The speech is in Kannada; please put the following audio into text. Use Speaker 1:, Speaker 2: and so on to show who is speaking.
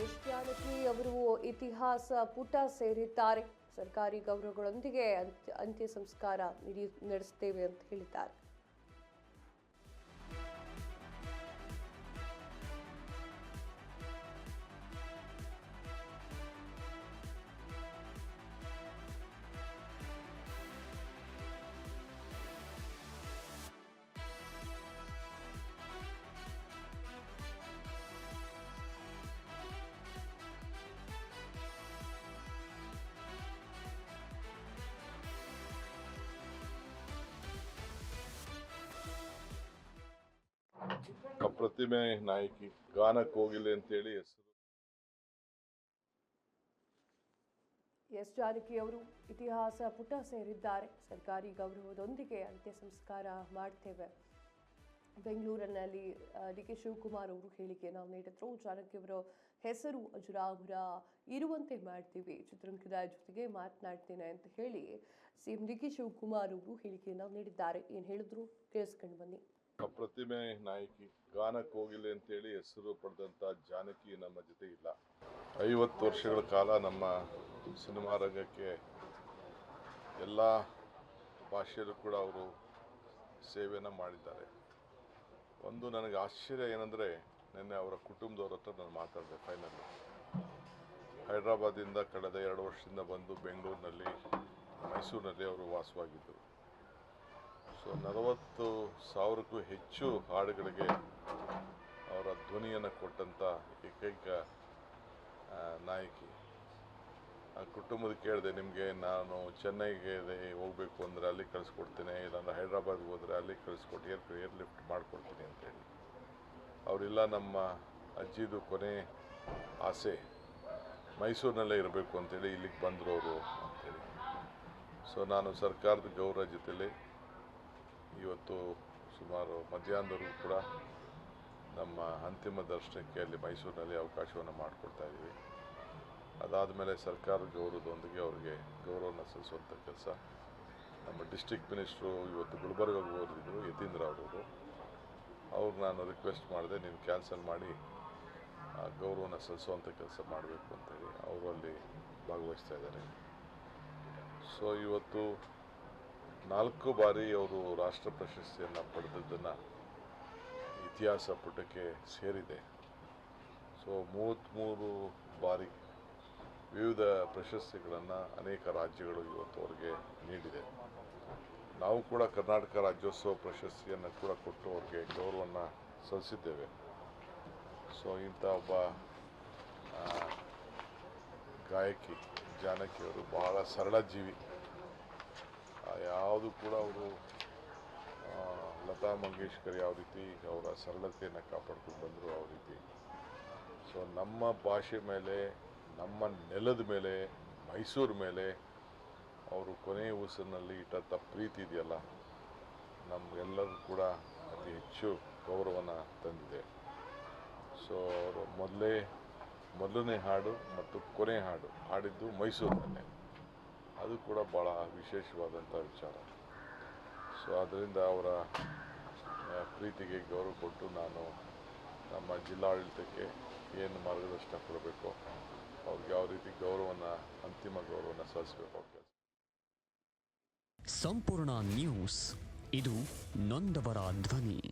Speaker 1: ಎಸ್ ಜಾನಕಿ ಅವರು ಇತಿಹಾಸ ಪುಟ ಸೇರಿದ್ದಾರೆ. ಸರ್ಕಾರಿ ಗೌರವಗಳೊಂದಿಗೆ ಅಂತ್ಯ ಸಂಸ್ಕಾರ ನಡೆಸುತ್ತೇವೆ ಅಂತ ಹೇಳಿದ್ದಾರೆ.
Speaker 2: ಅಪ್ರತಿಮೆ ನಾಯಕಿ ಗಾನಕ್ಕೆ ಹೋಗಿಲ್ಲ ಅಂತೇಳಿ ಹೆಸರು.
Speaker 1: ಎಸ್ ಜಾನಕಿ ಅವರು ಇತಿಹಾಸ ಪುಟ ಸೇರಿದ್ದಾರೆ. ಸರ್ಕಾರಿ ಗೌರವದೊಂದಿಗೆ ಅಂತ್ಯ ಸಂಸ್ಕಾರ ಮಾಡ್ತೇವೆ. ಬೆಂಗಳೂರಿನಲ್ಲಿ ಡಿ.ಕೆ. ಶಿವಕುಮಾರ್ ಅವರು ಹೇಳಿಕೆಯನ್ನು ನೀಡಿದ್ರು. ಜಾನಕಿ ಅವರ ಹೆಸರು ಅಜರಾಮರ ಇರುವಂತೆ ಮಾಡ್ತೀವಿ, ಚಿತ್ರರಂಗದ ಜೊತೆಗೆ ಮಾತನಾಡ್ತೇನೆ ಅಂತ ಹೇಳಿ ಸಿಎಂ ಡಿ.ಕೆ. ಶಿವಕುಮಾರ್ ಅವರು ಹೇಳಿಕೆಯನ್ನು ನೀಡಿದ್ದಾರೆ. ಏನು ಹೇಳಿದ್ರು ಕೇಳಿಸ್ಕೊಂಡು ಬನ್ನಿ.
Speaker 2: ಅಪ್ರತಿಮೆ ನಾಯಕಿ ಗಾನಕ್ಕೆ ಹೋಗಿಲ್ಲ ಅಂತೇಳಿ ಹೆಸರು ಪಡೆದಂತ ಜಾನಕಿ ನಮ್ಮ ಜೊತೆ ಇಲ್ಲ. 50 ವರ್ಷಗಳ ಕಾಲ ನಮ್ಮ ಸಿನಿಮಾ ರಂಗಕ್ಕೆ ಎಲ್ಲ ಭಾಷೆಯಲ್ಲೂ ಕೂಡ ಅವರು ಸೇವೆಯನ್ನು ಮಾಡಿದ್ದಾರೆ. ಒಂದು ನನಗೆ ಆಶ್ಚರ್ಯ ಏನಂದರೆ, ನಿನ್ನೆ ಅವರ ಕುಟುಂಬದವ್ರ ಹತ್ರ ನಾನು ಮಾತಾಡಿದೆ. ಫೈನಲ್ ಹೈದರಾಬಾದಿಂದ ಕಳೆದ 2 ವರ್ಷದಿಂದ ಬಂದು ಬೆಂಗಳೂರಿನಲ್ಲಿ ಮೈಸೂರಿನಲ್ಲಿ ಅವರು ವಾಸವಾಗಿದ್ದರು. ಸೊ 40,000ಕ್ಕೂ ಹೆಚ್ಚು ಹಾಡುಗಳಿಗೆ ಅವರ ಧ್ವನಿಯನ್ನು ಕೊಟ್ಟಂಥ ಏಕೈಕ ನಾಯಕಿ. ಆ ಕುಟುಂಬದ ಕೇಳಿದೆ, ನಿಮಗೆ ನಾನು ಚೆನ್ನೈಗೆ ಹೋಗಬೇಕು ಅಂದರೆ ಅಲ್ಲಿ ಕಳಿಸ್ಕೊಡ್ತೀನಿ, ಇಲ್ಲಾಂದ್ರೆ ಹೈದ್ರಾಬಾದ್ಗೆ ಹೋದರೆ ಅಲ್ಲಿ ಕಳಿಸ್ಕೊಟ್ಟು ಏರ್ ಲಿಫ್ಟ್ ಮಾಡಿಕೊಡ್ತೀನಿ ಅಂತೇಳಿ. ಅವರಿಲ್ಲ, ನಮ್ಮ ಅಜ್ಜಿದು ಕೊನೆ ಆಸೆ ಮೈಸೂರಿನಲ್ಲೇ ಇರಬೇಕು ಅಂತೇಳಿ ಇಲ್ಲಿಗೆ ಬಂದರು ಅವರು ಅಂತೇಳಿ. ಸೊ ನಾನು ಸರ್ಕಾರದ ಗೌರವ ಜೊತೆಲಿ ಇವತ್ತು ಸುಮಾರು ಮಧ್ಯಾಹ್ನದವರೆಗೂ ಕೂಡ ನಮ್ಮ ಅಂತಿಮ ದರ್ಶನಕ್ಕೆ ಅಲ್ಲಿ ಮೈಸೂರಿನಲ್ಲಿ ಅವಕಾಶವನ್ನು ಮಾಡಿಕೊಡ್ತಾ ಇದ್ದೀವಿ. ಅದಾದಮೇಲೆ ಸರ್ಕಾರದ ಗೌರವದೊಂದಿಗೆ ಅವರಿಗೆ ಗೌರವನ ಸಲ್ಲಿಸುವಂಥ ಕೆಲಸ ನಮ್ಮ ಡಿಸ್ಟ್ರಿಕ್ಟ್ ಮಿನಿಸ್ಟ್ರು ಇವತ್ತು ಗುಲ್ಬರ್ಗಾಗೆ ಹೋಗಿದ್ದರು, ಯತೀಂದ್ರ ಅವರು. ಅವ್ರಿಗೆ ನಾನು ರಿಕ್ವೆಸ್ಟ್ ಮಾಡಿದೆ, ನೀನು ಕ್ಯಾನ್ಸಲ್ ಮಾಡಿ ಆ ಗೌರವನ ಸಲ್ಲಿಸುವಂಥ ಕೆಲಸ ಮಾಡಬೇಕು ಅಂತೇಳಿ. ಅವರು ಅಲ್ಲಿ ಭಾಗವಹಿಸ್ತಾ ಇದ್ದಾರೆ. ಸೊ ಇವತ್ತು 4 ಬಾರಿ ಅವರು ರಾಷ್ಟ್ರ ಪ್ರಶಸ್ತಿಯನ್ನು ಪಡೆದದ್ದನ್ನು ಇತಿಹಾಸ ಪುಟಕ್ಕೆ ಸೇರಿದೆ. ಸೊ 33 ಬಾರಿ ವಿವಿಧ ಪ್ರಶಸ್ತಿಗಳನ್ನು ಅನೇಕ ರಾಜ್ಯಗಳು ಇವತ್ತು ಅವರಿಗೆ ನೀಡಿದೆ. ನಾವು ಕೂಡ ಕರ್ನಾಟಕ ರಾಜ್ಯೋತ್ಸವ ಪ್ರಶಸ್ತಿಯನ್ನು ಕೂಡ ಕೊಟ್ಟು ಅವ್ರಿಗೆ ಗೌರವವನ್ನು ಸಲ್ಲಿಸಿದ್ದೇವೆ. ಸೊ ಇಂಥ ಒಬ್ಬ ಗಾಯಕಿ ಜಾನಕಿಯವರು ಬಹಳ ಸರಳ ಜೀವಿ. ಯಾವುದು ಕೂಡ ಅವರು ಲತಾ ಮಂಗೇಶ್ಕರ್ ಯಾವ ರೀತಿ ಅವರ ಸರಳತೆಯನ್ನು ಕಾಪಾಡ್ಕೊಂಡು ಬಂದರು, ಆ ರೀತಿ. ಸೊ ನಮ್ಮ ಭಾಷೆ ಮೇಲೆ, ನಮ್ಮ ನೆಲದ ಮೇಲೆ, ಮೈಸೂರು ಮೇಲೆ ಅವರು ಕೊನೆಯ ಉಸಿರಿನಲ್ಲಿ ಇಟ್ಟಂಥ ಪ್ರೀತಿ ಇದೆಯಲ್ಲ, ನಮಗೆಲ್ಲರೂ ಕೂಡ ಅತಿ ಹೆಚ್ಚು ಗೌರವನ ತಂದಿದೆ. ಸೊ ಅವರು ಮೊದಲನೇ ಹಾಡು ಮತ್ತು ಕೊನೆ ಹಾಡು ಹಾಡಿದ್ದು ಮೈಸೂರಿನಲ್ಲೇ. ಅದು ಕೂಡ ಭಾಳ ವಿಶೇಷವಾದಂಥ ವಿಚಾರ. ಸೊ ಅದರಿಂದ ಅವರ ಪ್ರೀತಿಗೆ ಗೌರವ ಕೊಟ್ಟು ನಾನು ನಮ್ಮ ಜಿಲ್ಲಾಡಳಿತಕ್ಕೆ ಏನು ಮಾರ್ಗದರ್ಶನ ಕೊಡಬೇಕು, ಅವ್ರಿಗೆ ಯಾವ ರೀತಿ ಅಂತಿಮ ಗೌರವನ ಸಲ್ಲಿಸಬೇಕು.
Speaker 3: ಸಂಪೂರ್ಣ ನ್ಯೂಸ್, ಇದು ನೊಂದವರ ಧ್ವನಿ.